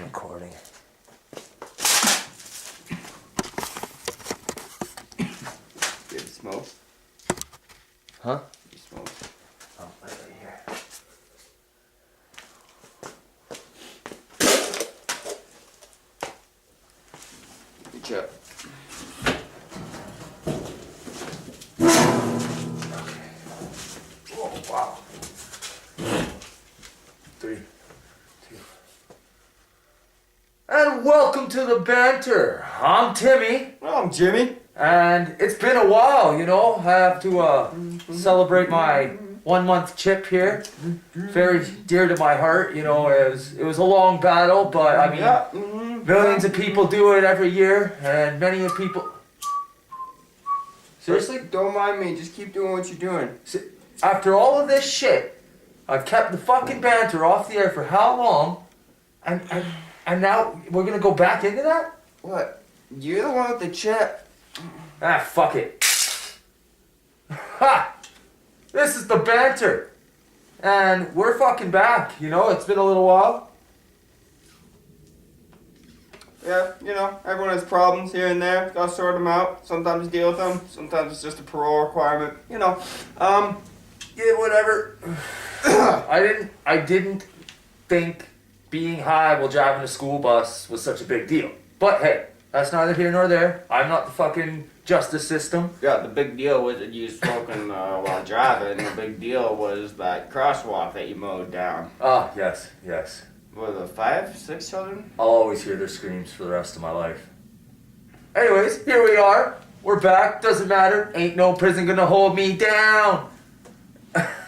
Recording. You smoke? Huh? You smoke? Oh, right here. Good job. Okay. Oh, wow. 3, 2. And welcome to the Banter. I'm Timmy. Well, I'm Jimmy. And it's been a while, you know. I have to celebrate my 1 month chip here. Very dear to my heart, you know. It was a long battle, but I mean, millions of people do it every year, and many of people. Seriously? Don't mind me. Just keep doing what you're doing. After all of this shit, I've kept the fucking Banter off the air for how long? And now we're gonna go back into that? What? You're the one with the chip. Ah, fuck it. Ha! This is the Banter. And we're fucking back, you know, it's been a little while. Yeah, you know, everyone has problems here and there. Gotta sort them out. Sometimes deal with them. Sometimes it's just a parole requirement. You know. Yeah, whatever. I didn't think being high while driving a school bus was such a big deal. But hey, that's neither here nor there. I'm not the fucking justice system. Yeah, the big deal wasn't you smoking while driving. The big deal was that crosswalk that you mowed down. Ah, yes, yes. What, the 5, 6 children? I'll always hear their screams for the rest of my life. Anyways, here we are. We're back. Doesn't matter. Ain't no prison gonna hold me down.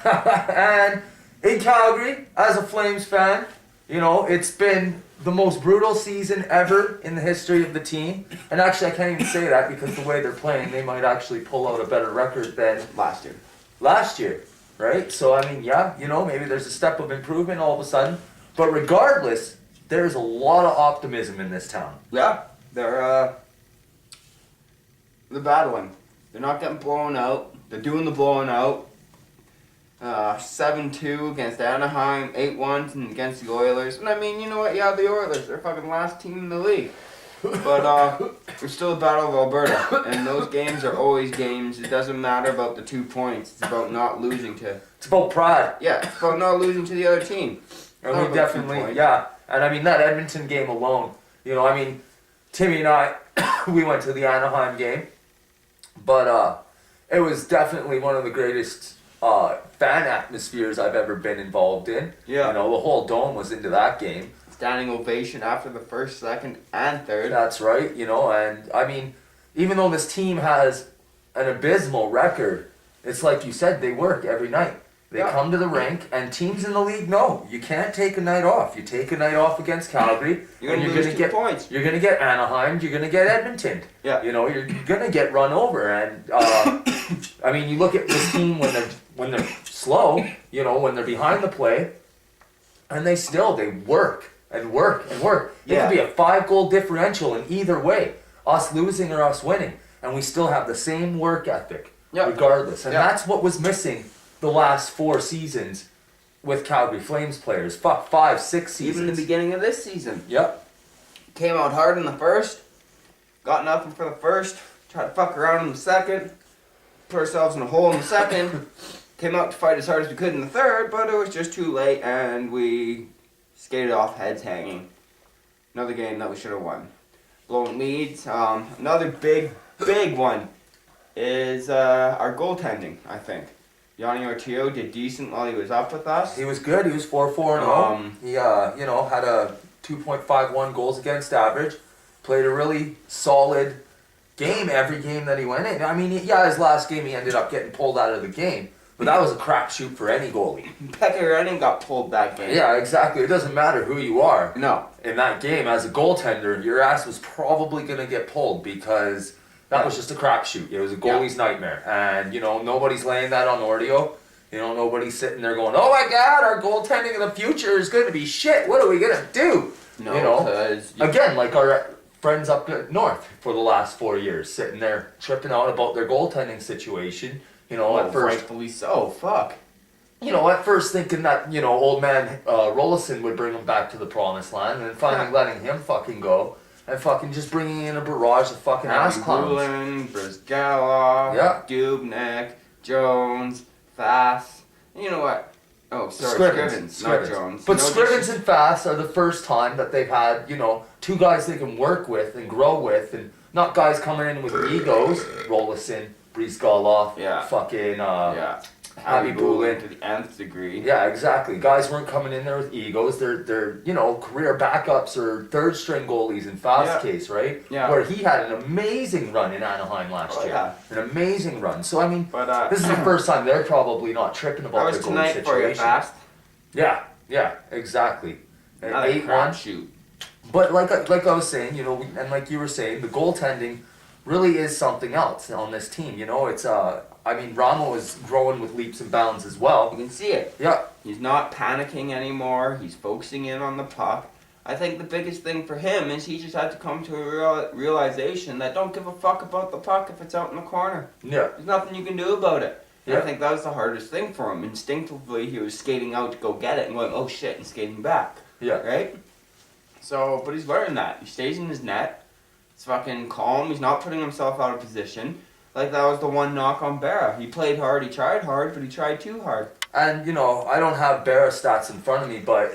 And in Calgary, as a Flames fan, you know, it's been the most brutal season ever in the history of the team. And actually, I can't even say that because the way they're playing, they might actually pull out a better record than last year, right? So, I mean, yeah, you know, maybe there's a step of improvement all of a sudden. But regardless, there's a lot of optimism in this town. Yeah, they're battling. They're not getting blown out. They're doing the blowing out. 7-2 against Anaheim, 8-1 against the Oilers. And I mean, you know what? Yeah, the Oilers, they're fucking last team in the league. But it's still a battle of Alberta. And those games are always games. It doesn't matter about the 2 points. It's about not losing to... It's about pride. Yeah, it's about not losing to the other team. And we definitely, yeah. And I mean, that Edmonton game alone, you know, I mean, Timmy and I, we went to the Anaheim game. But it was definitely one of the greatest fan atmospheres I've ever been involved in. Yeah. You know, the whole dome was into that game. Standing ovation after the first, second, and third. That's right, you know, and I mean, even though this team has an abysmal record, it's like you said, they work every night. They come to the rink, and teams in the league know you can't take a night off. You take a night off against Calgary, you're gonna get points. You're gonna get Anaheim. You're gonna get Edmonton. Yeah. You know, you're gonna get run over, and I mean, you look at this team when they're slow. You know, when they're behind the play, and they work and work and work. It could be a 5-goal differential in either way, us losing or us winning, and we still have the same work ethic, regardless. And that's what was missing the last 4 seasons with Calgary Flames players. 5, 6 seasons. Even the beginning of this season. Yep. Came out hard in the first. Got nothing for the first. Tried to fuck around in the second. Put ourselves in a hole in the second. Came out to fight as hard as we could in the third, but it was just too late and we skated off heads hanging. Another game that we should have won. Blowing leads. Another big one is our goaltending, I think. Yanni Ortio did decent while he was up with us. He was good. He was 4-4-0. He, you know, had a 2.51 goals against average. Played a really solid game every game that he went in. I mean, his last game he ended up getting pulled out of the game. But that was a crapshoot for any goalie. Pekka Rinne got pulled that game. Yeah, exactly. It doesn't matter who you are. No. In that game, as a goaltender, your ass was probably going to get pulled because... that was just a crapshoot. It was a goalie's nightmare. And, you know, nobody's laying that on Ortio. You know, nobody's sitting there going, oh my God, our goaltending in the future is going to be shit. What are we going to do? No, you know, again, like our friends up north for the last 4 years, sitting there tripping out about their goaltending situation. You know, at first. Rightfully so. Fuck. you know, at first thinking that, you know, old man Rollison would bring him back to the promised land, and then finally letting him fucking go, and fucking just bringing in a barrage of fucking ass clowns. Bullen, Brizgala, Yeah. Dubnik, Jones, Fass. You know what? Oh, sorry, Scrivens, not Jones. But no, Scrivens and Fass are the first time that they've had, you know, two guys they can work with and grow with, and not guys coming in with egos. Rollison, Brizgala, fucking Abby Bullen to the nth degree. Yeah, exactly. Guys weren't coming in there with egos. They're you know, career backups or third string goalies in Fass's case, right? Yeah. Where he had an amazing run in Anaheim last year. Yeah. An amazing run. So I mean, but, this is the first time they're probably not tripping about the goalie situation. For you, Fast. Yeah, exactly. Not a crapshoot. But like I was saying, you know, and like you were saying, the goaltending really is something else on this team. You know, it's I mean, Ramo is growing with leaps and bounds as well. You can see it. Yeah. He's not panicking anymore. He's focusing in on the puck. I think the biggest thing for him is he just had to come to a realization that don't give a fuck about the puck if it's out in the corner. Yeah. There's nothing you can do about it. Yeah. I think that was the hardest thing for him. Instinctively, he was skating out to go get it and going, oh shit, and skating back. Yeah. Right? So, but he's learned that. He stays in his net. He's fucking calm. He's not putting himself out of position. Like, that was the one knock on Berra. He played hard, he tried hard, but he tried too hard. And, you know, I don't have Berra stats in front of me, but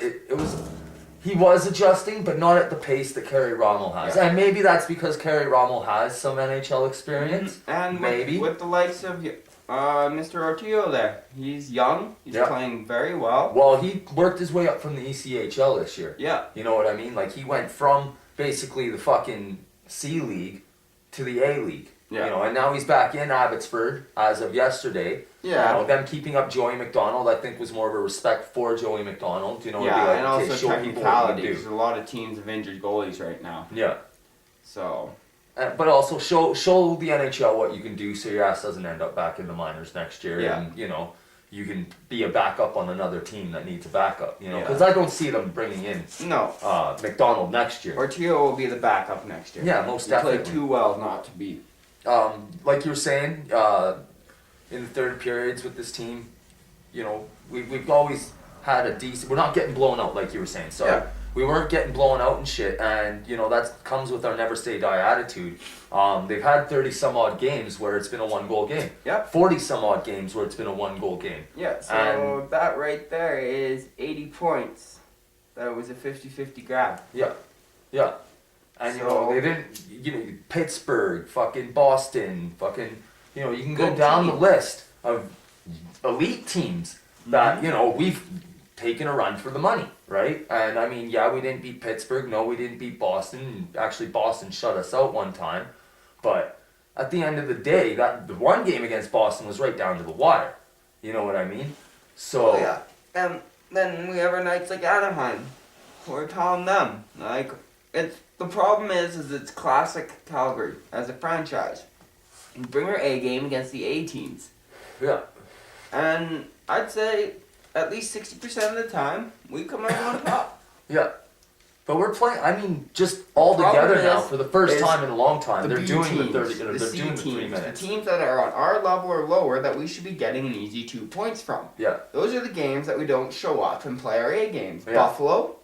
he was adjusting, but not at the pace that Kerry Rommel has. Yeah. And maybe that's because Kerry Rommel has some NHL experience. And maybe. With the likes of Mr. Ortillo there. He's young, he's playing very well. Well, he worked his way up from the ECHL this year. Yeah. You know what I mean? Like, he went from basically the fucking C League to the A League. Yeah. You know, and now he's back in Abbotsford as of yesterday. Yeah. You know, them keeping up Joey McDonald, I think, was more of a respect for Joey McDonald. You know, yeah, it'd be like, and okay, also show people what you can do. There's a lot of teams of injured goalies right now. Yeah. So. But also show the NHL what you can do, so your ass doesn't end up back in the minors next year. Yeah. And, you know, you can be a backup on another team that needs a backup. You know, Yeah. because I don't see them bringing in McDonald next year. Ortillo will be the backup next year. Yeah, most he definitely. played too well not to be. Like you were saying, in the third periods with this team, you know, we've always had a decent. We're not getting blown out, like you were saying. So we weren't getting blown out and shit, and you know that comes with our never say die attitude. They've had 30 some odd games where it's been a 1-goal game. Yep. 40 some odd games where it's been a 1-goal game. Yeah. So that right there is 80 points. That was a 50-50 grab. Yeah. Yeah. And you know, they didn't, you know, Pittsburgh, fucking Boston, fucking, you know, you can go down the list of elite teams that, you know, we've taken a run for the money, right? And I mean, yeah, we didn't beat Pittsburgh, no, we didn't beat Boston. Actually, Boston shut us out one time. But at the end of the day, the one game against Boston was right down to the wire. You know what I mean? So. Yeah. And then we have our nights like Anaheim. We're telling them, like, the problem is it's classic Calgary as a franchise. We bring our A game against the A teams. Yeah. And I'd say at least 60% of the time, we come out on top. Yeah. But we're playing, I mean, just all together now, for the first time in a long time, they're doing the 30, they're doing the 3 minutes. The teams that are on our level or lower that we should be getting an easy 2 points from. Yeah. Those are the games that we don't show up and play our A games. Yeah. Buffalo,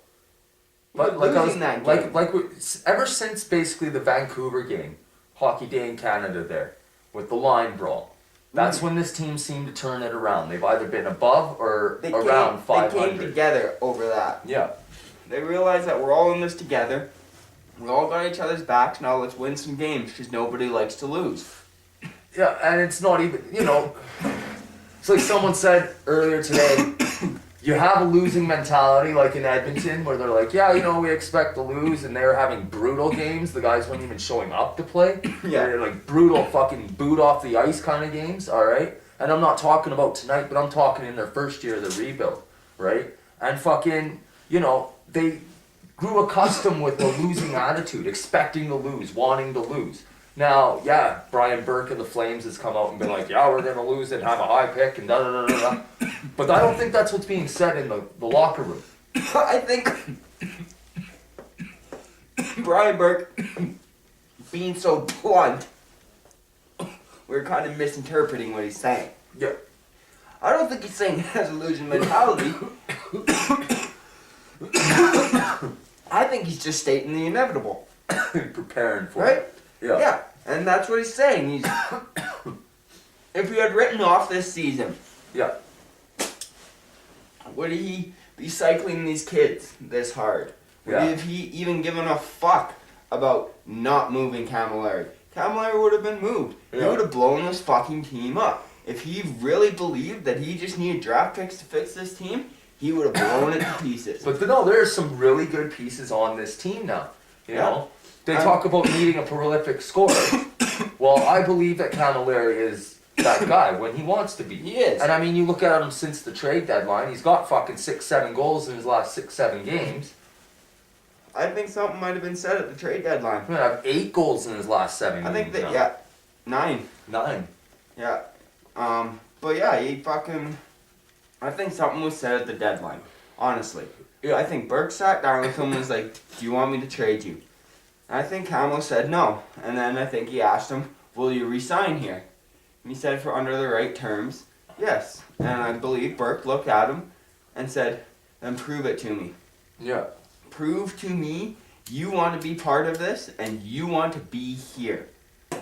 But losing that game. Ever since basically the Vancouver game, Hockey Day in Canada there, with the line brawl, that's when this team seemed to turn it around. They've either been above or around 500. They came together over that. Yeah. They realized that we're all in this together. We all got each other's backs. Now let's win some games because nobody likes to lose. Yeah, and it's not even, you know, it's like someone said earlier today, you have a losing mentality like in Edmonton where they're like, yeah, you know, we expect to lose, and they're having brutal games. The guys weren't even showing up to play. Yeah. They're like brutal fucking boot off the ice kind of games, all right? And I'm not talking about tonight, but I'm talking in their first year of the rebuild, right? And fucking, you know, they grew accustomed with the losing attitude, expecting to lose, wanting to lose. Now, yeah, Brian Burke of the Flames has come out and been like, yeah, we're going to lose and have a high pick and da-da-da-da-da. But I don't think that's what's being said in the locker room. I think Brian Burke being so blunt, we're kind of misinterpreting what he's saying. Yeah. I don't think he's saying he has a losing mentality. I think he's just stating the inevitable. Preparing for Right? it. Yeah. Yeah, and that's what he's saying. He's if he had written off this season, Yeah. would he be cycling these kids this hard? Would Yeah. have he even given a fuck about not moving Camilleri? Camilleri would have been moved. He Yeah. would have blown this fucking team up. If he really believed that he just needed draft picks to fix this team, he would have blown it to pieces. But no, there's some really good pieces on this team now. You know, they talk about needing a prolific scorer. Well, I believe that Camilleri is that guy when he wants to be. He is. And I mean, you look at him since the trade deadline. He's got fucking 6-7 goals in his last 6-7 games. I think something might have been said at the trade deadline. He's gonna have 8 goals in his last 7 I think games. that, now. yeah, 9. 9. Yeah. But yeah, he fucking. I think something was said at the deadline. Honestly. Yeah. I think Burke sat down with him and was like, do you want me to trade you? And I think Hamill said no. And then I think he asked him, will you resign here? And he said for under the right terms, yes. And I believe Burke looked at him and said, then prove it to me. Yeah. Prove to me you want to be part of this and you want to be here.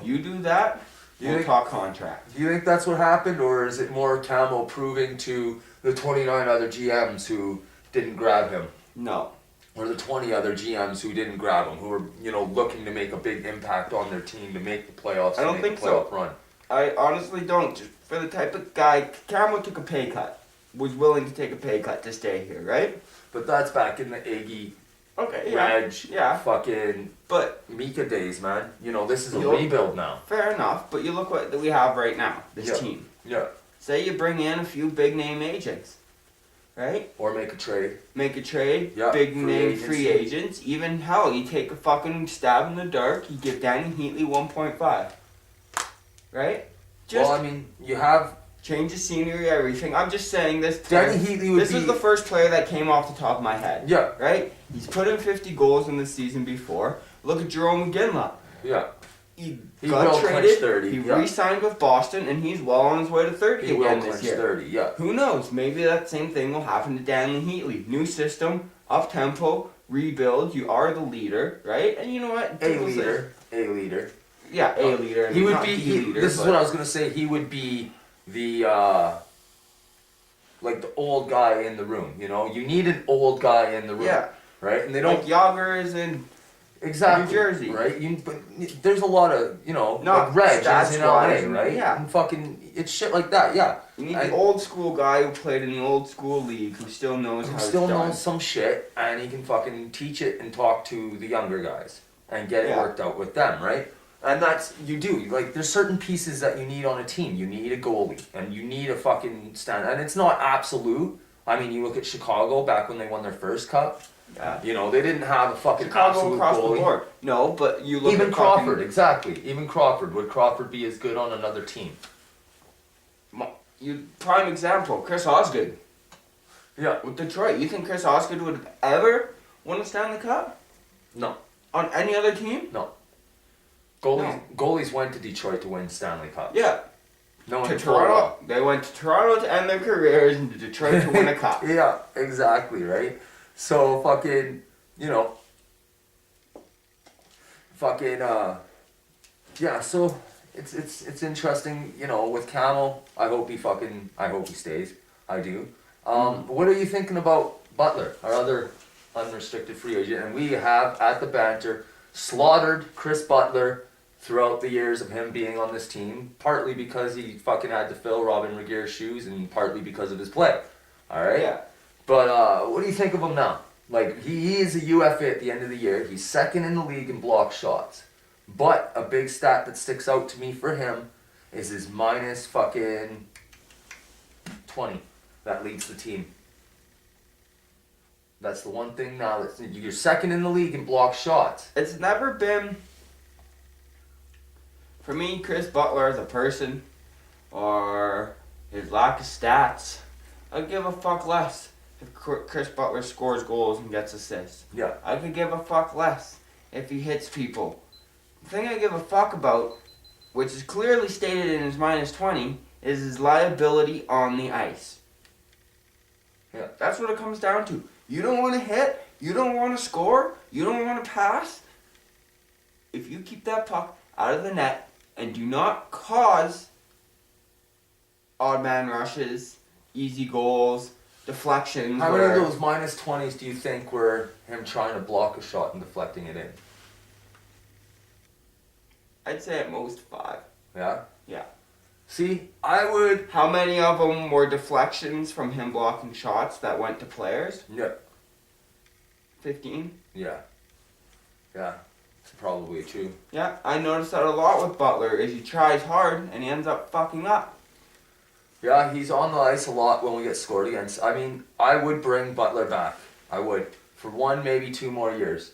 You do that, we'll talk contract. Do you think that's what happened, or is it more Camo proving to the 29 other GMs who didn't grab him? No. Or the 20 other GMs who didn't grab him, who were, you know, looking to make a big impact on their team to make the playoffs, I don't to think make the so. playoff run? I honestly don't. Just for the type of guy, Camo took a pay cut. Was willing to take a pay cut to stay here, right? But that's back in the Iggy, Okay, yeah. Reg, Yeah. fucking But Mika days, man. You know, this is a You'll- rebuild now. fair enough, but you look what we have right now, this Yeah. team. Yeah. Say you bring in a few big name agents, right? Or make a trade. Make a trade, Yeah, big free name free agency. agents. Even hell, you take a fucking stab in the dark, you give Danny Heatley 1.5. Right? Just Well, I mean, you have change the scenery, everything. I'm just saying this. Danny Heatley would This be. is the first player that came off the top of my head. Yeah. Right? He's put in 50 goals in the season before. Look at Jerome McGinley. Yeah. He He got will traded. clinch 30, He yeah. re-signed with Boston, and he's well on his way to 30 He will again clinch this year. 30. Yeah. Who knows? Maybe that same thing will happen to Danny Heatley. New system, up tempo, rebuild. You are the leader, right? And you know what? A People say- leader. A leader. Yeah, a leader. He would not be. the leader, This is but- what I was gonna say. He would be the like the old guy in the room. You know, you need an old guy in the room. Yeah. Right. And they don't Like Yager is in exactly New Jersey. Right. But there's a lot of Not like Reg is stats in LA, wise, right? yeah. And fucking it's shit like that. Yeah. You need And- the old school guy who played in the old school league who still knows how Who it's still done. knows some shit, and he can fucking teach it and talk to the younger guys and get it Yeah. worked out with them, right? And that's you do like there's certain pieces that you need on a team. You need a goalie, and you need a fucking stand. And it's not absolute. I mean, you look at Chicago back when they won their first cup. Yeah. You know, they didn't have a fucking Chicago absolute across goalie. the board. No, but you look Even at Crawford, fucking- exactly. Even Crawford. Would Crawford be as good on another team? You prime example, Chris Osgood Yeah. with Detroit. You think Chris Osgood would have ever won a Stanley Cup No. on any other team? Goalies went to Detroit to win Stanley Cup. Yeah. No one To in Florida. Toronto. They went to Toronto to end their careers and to Detroit to win a cup. Yeah, exactly, right? So fucking, yeah, so it's interesting, with Camel, I hope he stays. I do. What are you thinking about Butler, our other unrestricted free agent? And we have at the Banter slaughtered Chris Butler throughout the years of him being on this team, partly because he fucking had to fill Robin Regeer's shoes and partly because of his play. Alright? Yeah. But what do you think of him now? Like, he is a UFA at the end of the year. He's second in the league in block shots. But a big stat that sticks out to me for him is his minus fucking 20 that leads the team. That's the one thing now that you're second in the league in block shots. It's never been, for me, Chris Butler as a person or his lack of stats. I'd give a fuck less if Chris Butler scores goals and gets assists. Yeah. I could give a fuck less if he hits people. The thing I give a fuck about, which is clearly stated in his minus 20, is his liability on the ice. Yeah. That's what it comes down to. You don't want to hit, you don't want to score, you don't want to pass. If you keep that puck out of the net and do not cause odd man rushes, easy goals, deflections. How many of those minus 20s do you think were him trying to block a shot and deflecting it in? I'd say at most 5. Yeah? Yeah. See, I would... How many of them were deflections from him blocking shots that went to players? Yeah. 15? Yeah. Yeah. It's probably true. Yeah, I noticed that a lot with Butler, is he tries hard and he ends up fucking up. Yeah, he's on the ice a lot when we get scored against. I mean, I would bring Butler back. I would. For 1, maybe 2 more years.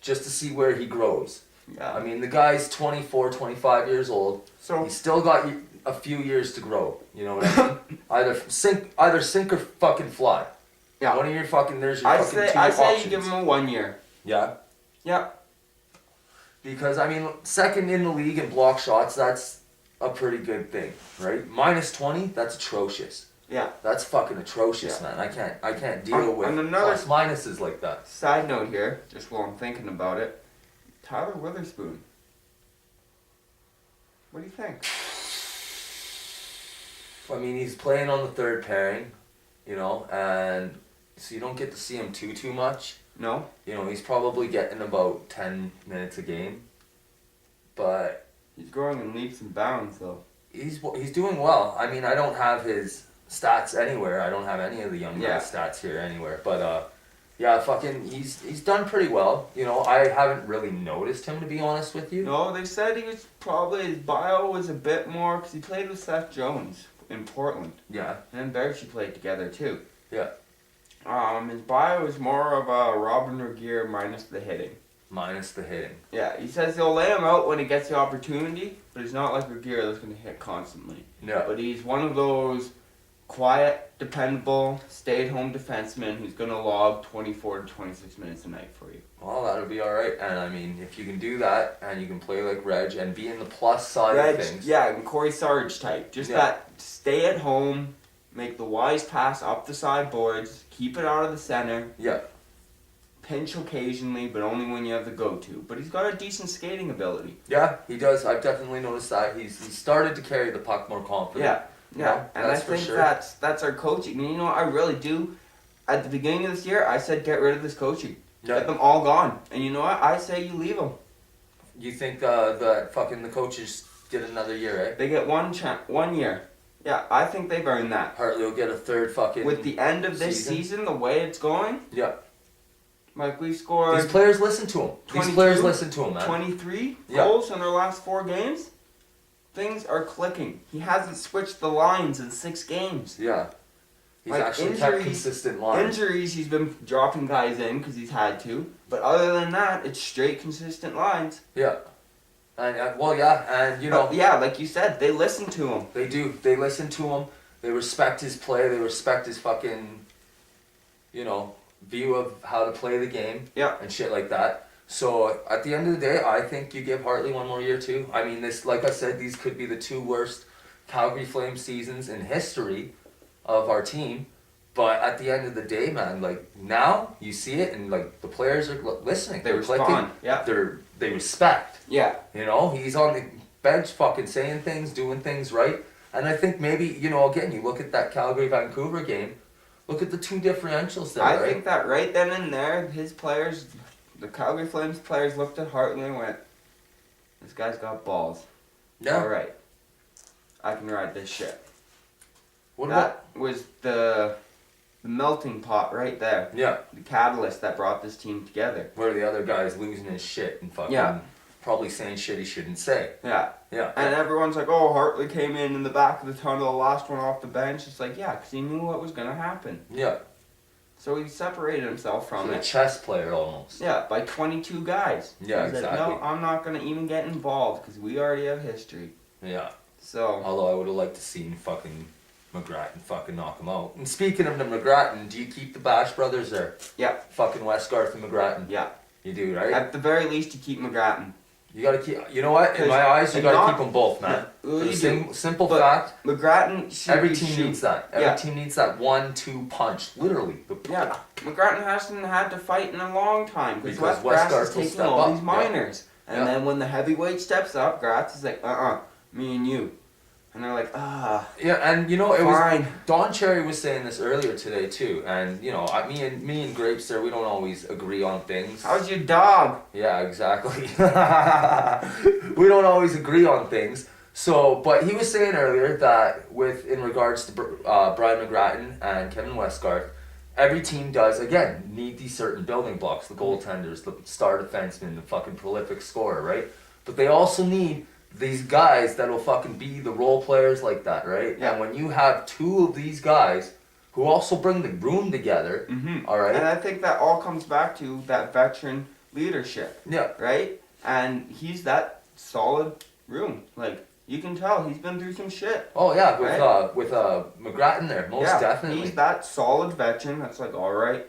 Just to see where he grows. Yeah. I mean, the guy's 24, 25 years old. So He's still got a few years to grow. You know what I mean? either sink or fucking fly. yeah. One of your fucking, there's your I fucking say two I say options. you give him a 1 year. Yeah? Yeah. Because, I mean, second in the league in block shots, that's a pretty good thing, right? Minus 20, that's atrocious. Yeah. That's fucking atrocious, Yeah. man. I can't deal with and another plus minuses like that. side note here, just while I'm thinking about it, Tyler Witherspoon. What do you think? I mean, he's playing on the third pairing, you know, and so you don't get to see him too much. No? You know, he's probably getting about 10 minutes a game, but He's growing in leaps and bounds, though. he's doing well. I mean, I don't have his stats anywhere. I don't have any of the young guys' stats here anywhere. But yeah, fucking, he's done pretty well. You know, I haven't really noticed him, to be honest with you. No, they said he was probably, his bio was a bit more, because he played with Seth Jones in Portland. Yeah. And Berkshire played together, too. Yeah. His bio is more of a Robin Regier minus the hitting. Minus the hitting. Yeah, he says he'll lay him out when he gets the opportunity, but he's not like Regier that's going to hit constantly. Yeah. But he's one of those quiet, dependable, stay-at-home defensemen who's going to log 24 to 26 minutes a night for you. Well, that'll be all right. And I mean, if you can do that, and you can play like Reg and be in the plus side of things. Yeah, and Corey Sarge type. Just that stay at home, make the wise pass up the sideboards, keep it out of the center. Yeah. Pinch occasionally, but only when you have the go-to. But he's got a decent skating ability. Yeah, he does. I've definitely noticed that. He's started to carry the puck more confident. Yeah. Yeah, and I that's for think sure. that's our coaching. And you know what, I really do. At the beginning of this year, I said get rid of this coaching. Yeah. Get them all gone. And you know what, I say you leave them. You think the coaches get another year, eh? They get 1 year. Yeah, I think they've earned that. Hartley will get a third fucking With the end of this season, the way it's going, yeah. like we scored These players listen to him. These players listen to him, man. 23 goals in their last 4 games. Things are clicking. He hasn't switched the lines in 6 games. Yeah. He's Like actually kept consistent lines. Injuries, he's been dropping guys in because he's had to. But other than that, it's straight consistent lines. Yeah. And and you know. But yeah, like you said, they listen to him. They do. They listen to him. They respect his play. They respect his fucking, you know, view of how to play the game. Yeah. And shit like that. So at the end of the day, I think you give Hartley 1 more year too. I mean, this, like I said, these could be the 2 worst Calgary Flames seasons in history of our team. But at the end of the day, man, like now you see it, and like the players are listening. They They're respond. clicking. Yeah. They respect. Yeah. You know, he's on the bench, fucking saying things, doing things right. And I think maybe, you know, again, you look at that Calgary Vancouver game. Look at the 2 differentials there. I think that right then and there, his players, the Calgary Flames players, looked at Hartley and went, "This guy's got balls. Yeah. All right, I can ride this shit." What That was the melting pot right there. Yeah. The catalyst that brought this team together. Where the other guy's losing his shit and fucking probably saying shit he shouldn't say. Yeah. Yeah. And everyone's like, "Oh, Hartley came in the back of the tunnel, the last one off the bench." It's like, yeah, because he knew what was going to happen. Yeah. So he separated himself from He's a it. chess player almost. Yeah, by 22 guys. Yeah, He said, exactly. "No, I'm not going to even get involved because we already have history." Yeah. So. Although I would have liked to seen fucking McGrattan fucking knock him out. And speaking of the McGrattan, do you keep the Bash brothers there? Yeah. Fucking Westgarth and McGrattan. Yeah. You do, right? At the very least, you keep McGrattan. You gotta keep. You know what? In my eyes, you gotta keep them both, man. For the simple fact, McGrattan should every be team shoot. needs that. Every team needs that 1-2 punch, literally. Yeah, McGrattan hasn't had to fight in a long time because Because Westgrass Westgarth is will taking step all up. these minors, and Yeah. then when the heavyweight steps up, Gratz is like, me and you, and they're like, Yeah, and you know it fine. was Don Cherry was saying this earlier today too, and you know me and Grapes there, we don't always agree on things. How's your dog? Yeah, exactly. We don't always agree on things. So, but he was saying earlier that in regards to Brian McGrattan and Kevin Westgarth, every team does again need these certain building blocks: the goaltenders, the star defenseman, the fucking prolific scorer, right? But they also need these guys that'll fucking be the role players like that, right? Yeah. And when you have two of these guys who also bring the room together, all right? And I think that all comes back to that veteran leadership, Yeah. right? And he's that solid room. Like, you can tell he's been through some shit. Oh yeah, Right? with McGrattan there, most definitely. He's that solid veteran that's like, all right,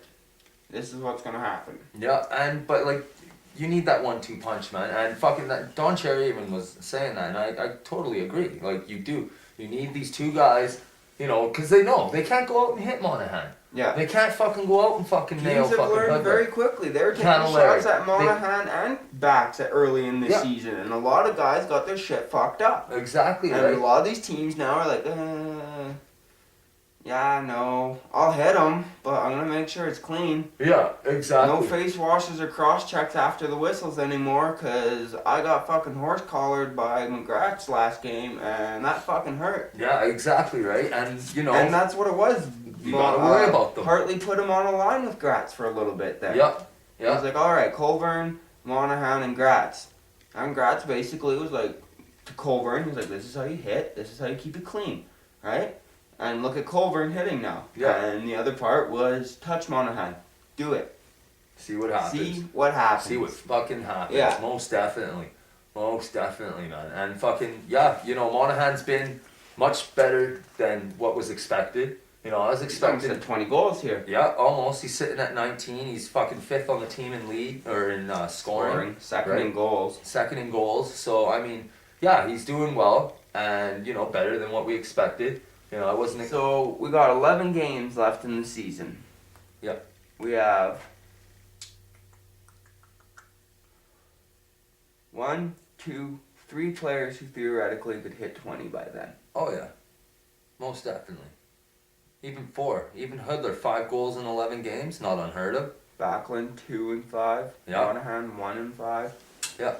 this is what's gonna happen. Yeah, but like, you need that 1-2 punch, man. And fucking that Don Cherry even was saying that, and I totally agree. Like, you do. You need these two guys, you know, because they know they can't go out and hit Monahan. Yeah. They can't fucking go out and fucking nail Teams have fucking learned Hoodler. very quickly. They were taking Cannellari. shots at Monahan and backs early in the Yeah. season, and a lot of guys got their shit fucked up. Exactly, And right? a lot of these teams now are like, yeah, no, I'll hit them, but I'm gonna make sure it's clean. Yeah, exactly. No face washes or cross checks after the whistles anymore, cause I got fucking horse collared by McGrath's last game, and that fucking hurt. Yeah, exactly, right? And, you know, And that's what it was. you gotta worry about them. Hartley put him on a line with Gratz for a little bit there. Yep, He was yeah. like, all right, Colburn, Monahan, and Gratz. And Gratz basically was like, to Colburn, he was like, this is how you hit, this is how you keep it clean, right? And look at Colburn hitting now. Yeah. And the other part was touch Monahan. Do it. See what happens. See what happens. See what fucking happens. Yeah. Most definitely. Most definitely, man. And fucking, yeah, you know, Monahan's been much better than what was expected. You know, I was He's almost expecting. at 20 goals here. Yeah, almost. He's sitting at 19. He's fucking 5th on the team in league, or in scoring. Second right? in goals. Second in goals. So, I mean, yeah, he's doing well. And, you know, better than what we expected. You know, I wasn't. So we got 11 games left in the season. Yep. We have 1, 2, 3 players who theoretically could hit 20 by then. Oh, yeah. Most definitely. Even 4. Even Hoodler, 5 goals in 11 games. Not unheard of. Backlund 2 and 5. Yeah. Monahan 1 and 5. Yeah.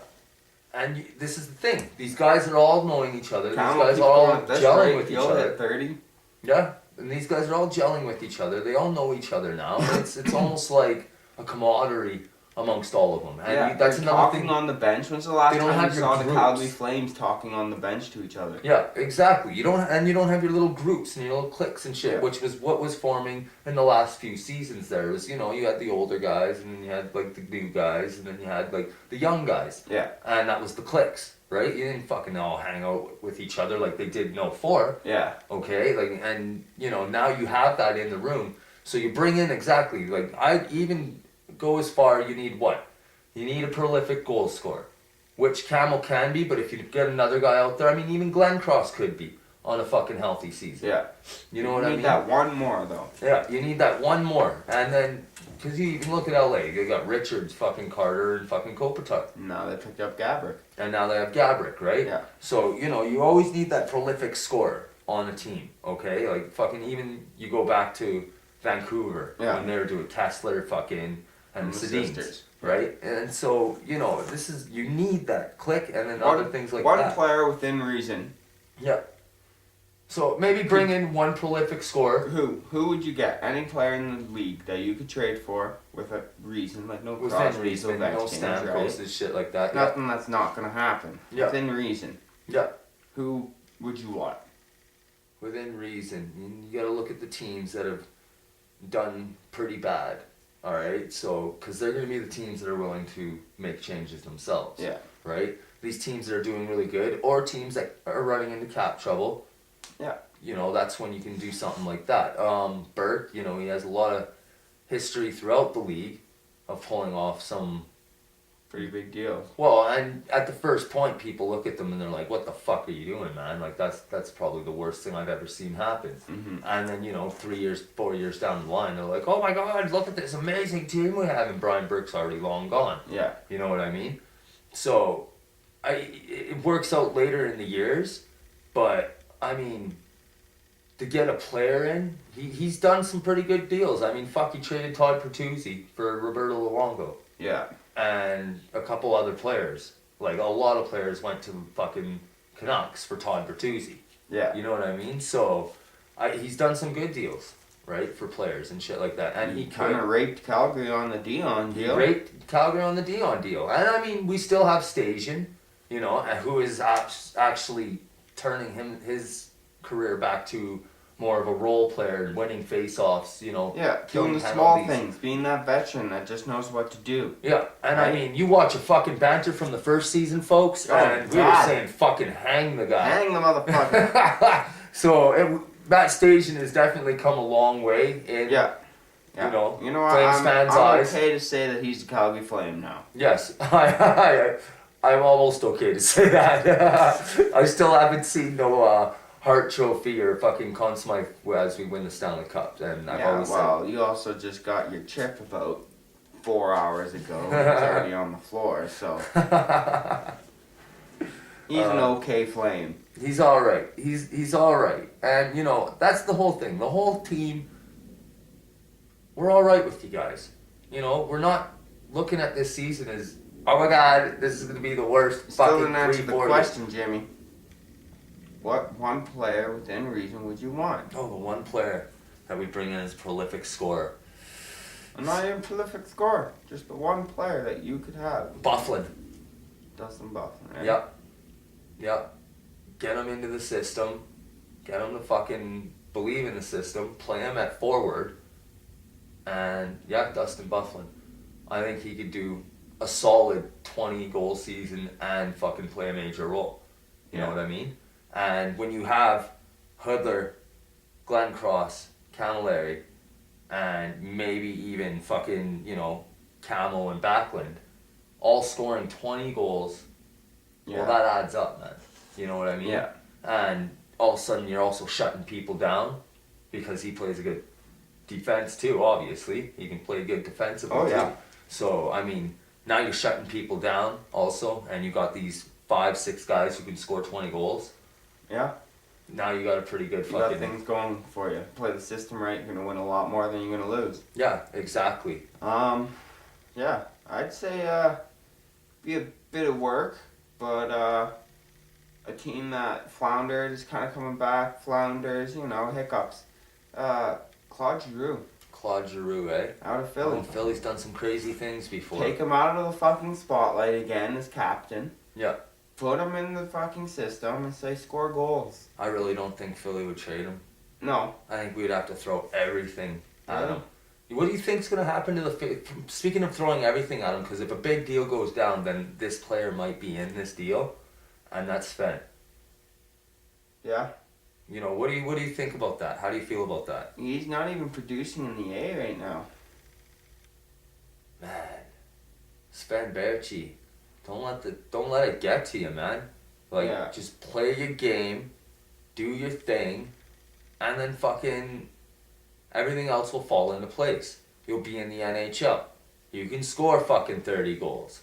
And this is the thing. These guys are all knowing each other. These Campbell guys keeps are all going at this gelling rate, with each he'll other. hit 30. Yeah. And these guys are all gelling with each other. They all know each other now. It's almost like a camaraderie amongst all of them. And Yeah, that's they're another talking thing. on the bench. When's the last They don't time have you your saw the groups. Calgary Flames talking on the bench to each other? Yeah, exactly. You don't have your little groups and your little cliques and shit, Yeah. which was what was forming in the last few seasons. There it was, you know, you had the older guys and then you had like the new guys and then you had like the young guys. Yeah. And that was the cliques, right? You didn't fucking all hang out with each other like they did in 04. Yeah. Okay, like, and you know, now you have that in the room, so you bring in exactly, like, I even go as far, you need what? You need a prolific goal scorer, which Camel can be, but if you get another guy out there, I mean, even Glenn Cross could be on a fucking healthy season. Yeah. You know what I mean? need that one more, though. Yeah, you need that one more, and then, because you even look at LA, they got Richards, fucking Carter, and fucking Kopitar. Now they picked up Gabrick. And now they have Gabrick, right? Yeah. So, you know, you always need that prolific scorer on a team, okay? Like, fucking even, you go back to Vancouver, Yeah. when they were doing Kessler, fucking, and And the Sedins, sisters. right? And so, you know, you need that click and then other things like one that. player within reason. Yeah. So, maybe bring in one prolific scorer. Who would you get? Any player in the league that you could trade for with a reason, like no Within Crosby, reason, no Ovechkin, right? Stamkos and shit like that. Nothing that's not gonna happen. Yeah. Within reason. Yeah. Who would you want? Within reason. You gotta look at the teams that have done pretty bad. Alright? So, because they're gonna be the teams that are willing to make changes themselves. Yeah. Right? These teams that are doing really good, or teams that are running into cap trouble. Yeah. You know, that's when you can do something like that. Burke, you know, he has a lot of history throughout the league of pulling off some Pretty big deal. Well, and at the first point, people look at them and they're like, "What the fuck are you doing, man? Like that's probably the worst thing I've ever seen happen." Mm-hmm. And then 3 years, 4 years down the line, they're like, "Oh my God, look at this amazing team we have," and Brian Burke's already long gone. Yeah. You know what I mean? So, it works out later in the years, but I mean, to get a player in, he's done some pretty good deals. I mean, fuck, he traded Todd Pertuzzi for Roberto Luongo. Yeah. And a couple other players. Like, a lot of players went to fucking Canucks for Todd Bertuzzi. Yeah. You know what I mean? So, he's done some good deals, right, for players and shit like that. And he kind of raped Calgary on the Dion deal. He raped Calgary on the Dion deal. And, I mean, we still have Station, who is actually turning his career back to more of a role player, winning face-offs, Yeah, doing the penalties. small things, being that veteran that just knows what to do. Yeah, and Right? I mean, you watch a fucking Banter from the first season, folks, Oh, and we were God. saying fucking hang the guy. Hang the motherfucker. So, that station has definitely come a long way in, Yeah. Yeah. you know, what? Flames I'm fans' eyes. okay to say that he's a Calgary Flame now. Yes, I'm almost okay to say that. I still haven't seen no Hart Trophy or fucking Conn Smythe as we win the Stanley Cup, and I've always said... you also just got your chip about 4 hours ago. It's already on the floor, so... He's an okay Flame. He's alright. He's alright. And, that's the whole thing. The whole team, we're alright with you guys. We're not looking at this season as, oh my God, this is going to be the worst Still fucking didn't answer the 3-4 question, Jimmy. What one player within reason would you want? Oh, the one player that we bring in as a prolific scorer. I'm not even prolific scorer. Just the one player that you could have. Bufflin. Dustin Bufflin. Right? Yep. Get him into the system. Get him to fucking believe in the system. Play him at forward. And, Dustin Bufflin. I think he could do a solid 20-goal season and fucking play a major role. You know what I mean? And when you have Hudler, Glenn Cross, Camilleri, and maybe even fucking, Camo and Backlund, all scoring 20 goals, well, that adds up, man. You know what I mean? Yeah. And all of a sudden you're also shutting people down because he plays a good defense too, obviously. He can play good defensively too. So, I mean, now you're shutting people down also, and you got these 5-6 guys who can score 20 goals. Yeah. Now you got a pretty good You got fucking... things going for you. Play the system right, you're going to win a lot more than you're going to lose. Yeah, exactly. Yeah, I'd say be a bit of work, but a team that floundered is kind of coming back. Flounders, hiccups. Claude Giroux. Claude Giroux, eh? Out of Philly. Oh, Philly's done some crazy things before. Take him out of the fucking spotlight again as captain. Yeah. Put him in the fucking system and say score goals. I really don't think Philly would trade him. No. I think we'd have to throw everything at Yeah. him. What do you think's going to happen to the... Speaking of throwing everything at him, because if a big deal goes down, then this player might be in this deal, and that's Sven. Yeah. What do you think about that? How do you feel about that? He's not even producing in the A right now. Man, Sven Berchi, don't let it get to you, man. Just play your game, do your thing, and then fucking everything else will fall into place. You'll be in the NHL. You can score fucking 30 goals.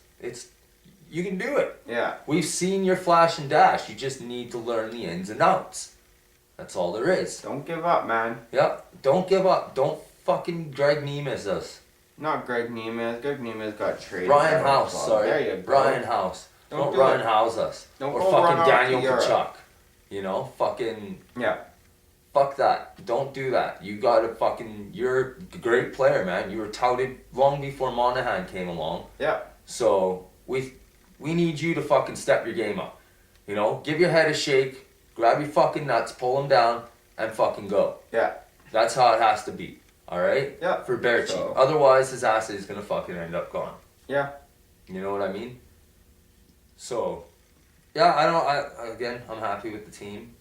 You can do it. Yeah. We've seen your flash and dash. You just need to learn the ins and outs. That's all there is. Don't give up, man. Yep. Don't give up. Don't fucking Greg Nemeth us. Not Greg Nemeth. Greg Nemeth got traded. Ryan House, sorry. There you go. Ryan House. Don't do Ryan it. House us. Don't or go fucking run off Daniel to Europe. Kachuk. Fucking... Yeah. Fuck that. Don't do that. You gotta fucking... You're a great player, man. You were touted long before Monahan came along. Yeah. So, we need you to fucking step your game up. Give your head a shake, grab your fucking nuts, pull them down, and fucking go. Yeah. That's how it has to be. Alright? Yeah. For Berchi. So- Otherwise, his ass is gonna fucking end up gone. Yeah. You know what I mean? So, again, I'm happy with the team.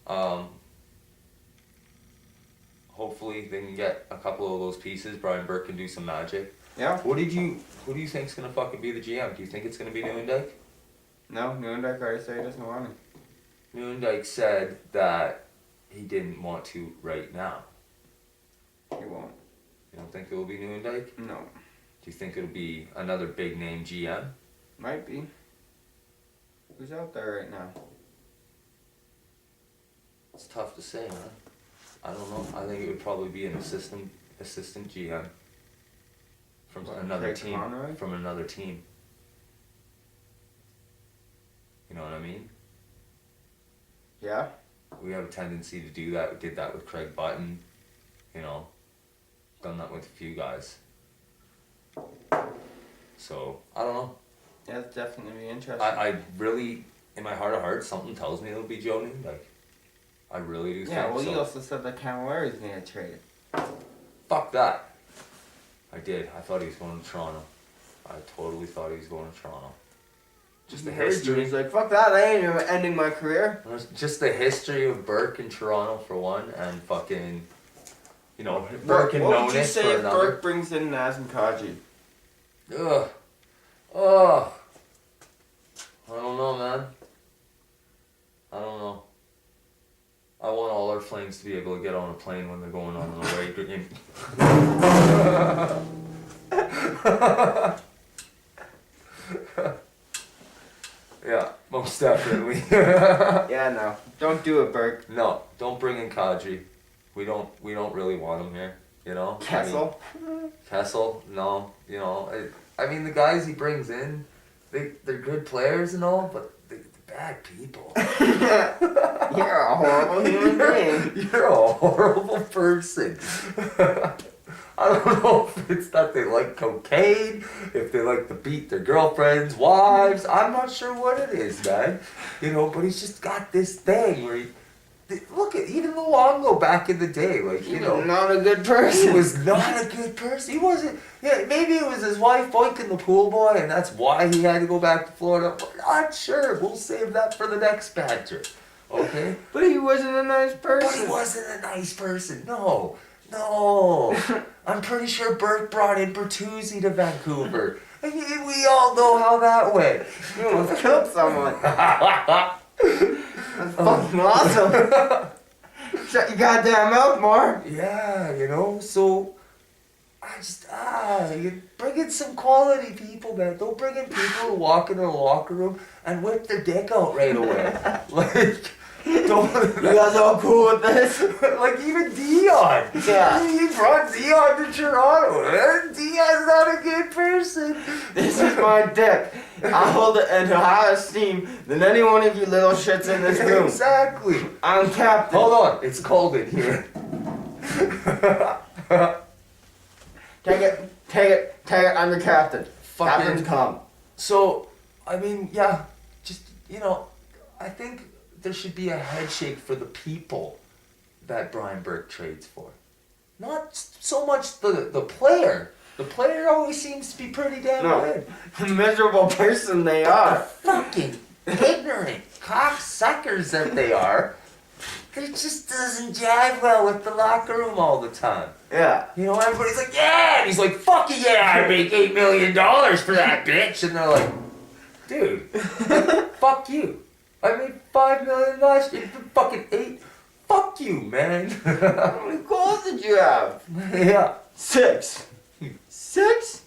Hopefully they can get a couple of those pieces. Brian Burke can do some magic. Yeah. Who do you think's gonna fucking be the GM? Do you think it's gonna be Nieuwendyk? No, Nieuwendyk already said he doesn't want him. Nieuwendyk said that he didn't want to right now. He won't. You don't think it will be Nieuwendyk? No. Do you think it'll be another big name GM? Might be. Who's out there right now? It's tough to say, man. I don't know. I think it would probably be an assistant GM from What, another Craig team. Conroy? From another team. You know what I mean? Yeah. We have a tendency to do that. We did that with Craig Button. You know, done that with a few guys. So I don't know. Yeah, it's definitely be interesting. I really, in my heart of hearts, something tells me it'll be Joe Nieuwendyk. I really do think Yeah, well, so. you also said that Camilleri's going to get traded. Fuck that. I did. I thought he was going to Toronto. I totally thought he was going to Toronto. Just the history. He's like, fuck that, I ain't even ending my career. Just the history of Burke in Toronto for one, and fucking, you know, Burke and What would you Nonis say for if another. Burke brings in Nazem Kadri? Ugh. Ugh. I don't know, man. I don't know. I want all our Flames to be able to get on a plane when they're going on an away game. Yeah, most definitely. Yeah, no. Don't do it, Burke. No, don't bring in Kadri. We don't really want him here. You know. Kessel? Kessel, no. You know, I mean the guys he brings in, they're good players and all, but they're bad people. You're a horrible human being. You're a horrible person. I don't know if it's that they like cocaine, if they like to beat their girlfriends, wives. I'm not sure what it is, man. You know, but he's just got this thing where look at even Luongo back in the day, like you know, not a good person. he was not a good person. He wasn't. Yeah, maybe it was his wife boinking the pool boy, and that's why he had to go back to Florida. But not sure. We'll save that for the next Banter. Okay. But he wasn't a nice person. But he wasn't a nice person. No. I'm pretty sure Burke brought in Bertuzzi to Vancouver. And we all know how that went. You almost killed someone. That's fucking awesome. Shut your goddamn mouth, Mark. Yeah, you know, so I just, you bring in some quality people, man. Don't bring in people who walk into the locker room and whip their dick out right away. Like, don't. You guys all cool with this? Like, even Dion. Yeah. He brought Dion to Toronto. And Dion's not a good person. This is my dick. I hold it in higher esteem than any one of you little shits in this room. Exactly. I'm captain. Hold on, it's cold in here. Take it. I'm the captain. Captain, come. So, I mean, yeah, just, you know, I think there should be a head shake for the people that Brian Burke trades for. Not so much the player. The player always seems to be pretty damn good. The miserable person they are. Fucking ignorant cocksuckers that they are. It just doesn't jive well with the locker room all the time. Yeah. You know, everybody's like, yeah! And he's like, fuck yeah, I make $8 million for that bitch. And they're like, dude, fuck you. I made $5 million last year, fucking 8. Fuck you, man. How many goals did you have? Yeah. 6. 6?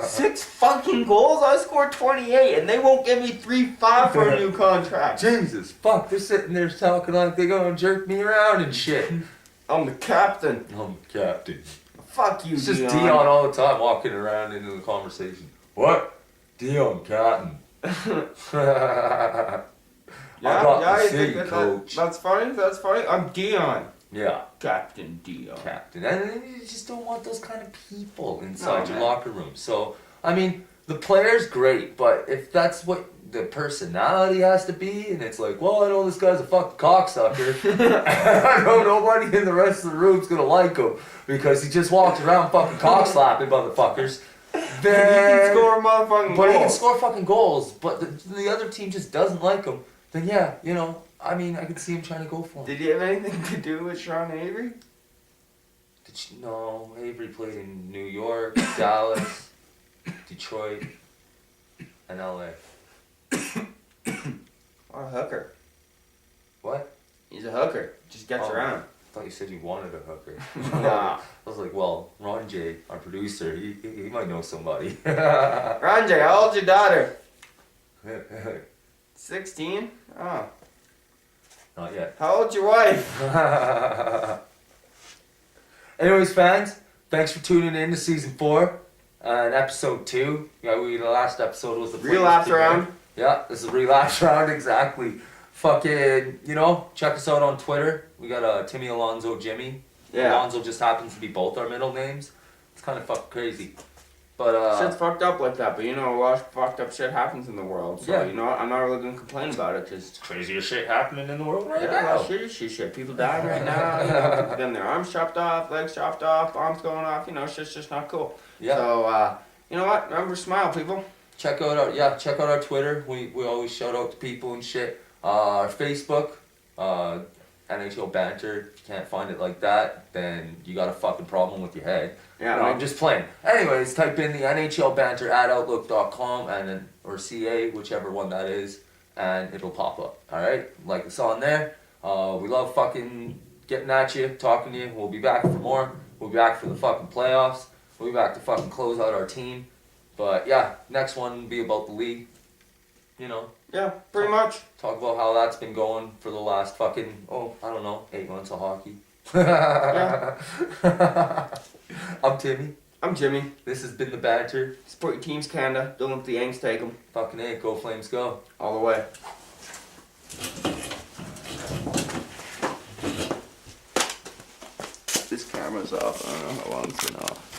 6 fucking goals? I scored 28 and they won't give me 3.5 for a new contract. Jesus, fuck, they're sitting there talking like they're gonna jerk me around and shit. I'm the captain. I'm the captain. Fuck you, It's just Dion. Dion all the time walking around into the conversation. What? Dion, captain. I got the you city, think coach. That's funny. I'm Dion. Yeah. Captain Dion. Captain. And then you just don't want those kind of people inside your man. locker room. So, I mean, the player's great, but if that's what the personality has to be, and it's like, well, I know this guy's a fucking cocksucker, I know nobody in the rest of the room's gonna like him because he just walks around fucking cock-slapping motherfuckers, then... He can score motherfucking But he can goals. score fucking goals, but the other team just doesn't like him, then yeah, you know, I mean, I could see him trying to go for him. Did he have anything to do with Sean Avery? No, Avery played in New York, Dallas. Detroit, and LA. What a hooker. What? He's a hooker. Just gets around. I thought you said you wanted a hooker. Nah. I was like, well, Ron J, our producer, he might know somebody. Ranjay, how old's your daughter? 16? Oh. Not yet. How old's your wife? Anyways, fans, thanks for tuning in to season 4 and episode 2. Yeah, the last episode was the Relapse round. Yeah, this is a relapse round, exactly. Fucking, check us out on Twitter. We got Timmy Alonzo Jimmy. Yeah. Alonzo just happens to be both our middle names. It's kind of fucking crazy. But Shit's fucked up like that, but a lot of fucked up shit happens in the world. So, Yeah. I'm not really gonna complain about it, because crazier shit happening in the world right yeah, now. shit. People dying right now. People getting their arms chopped off, legs chopped off, bombs going off. Shit's just not cool. Yeah. So, you know what? Remember, smile, people. Check out our Twitter. We always shout out to people and shit. Our Facebook, NHL Banter. If you can't find it like that, then you got a fucking problem with your head. Yeah, No, I'm just playing. Anyways, type in the NHL Banter at outlook.com or CA, whichever one that is, and it'll pop up. Alright? Like us on there. We love fucking getting at you, talking to you. We'll be back for more. We'll be back for the fucking playoffs. We'll be back to fucking close out our team. But yeah, next one will be about the league. Yeah, pretty much. Talk about how that's been going for the last fucking, 8 months of hockey. Yeah. I'm Timmy. I'm Jimmy. This has been the Banter. Support your teams, Canada. Don't let the Yanks take them. Fucking A, go Flames, go. All the way. This camera's off. I don't know how long it's been off.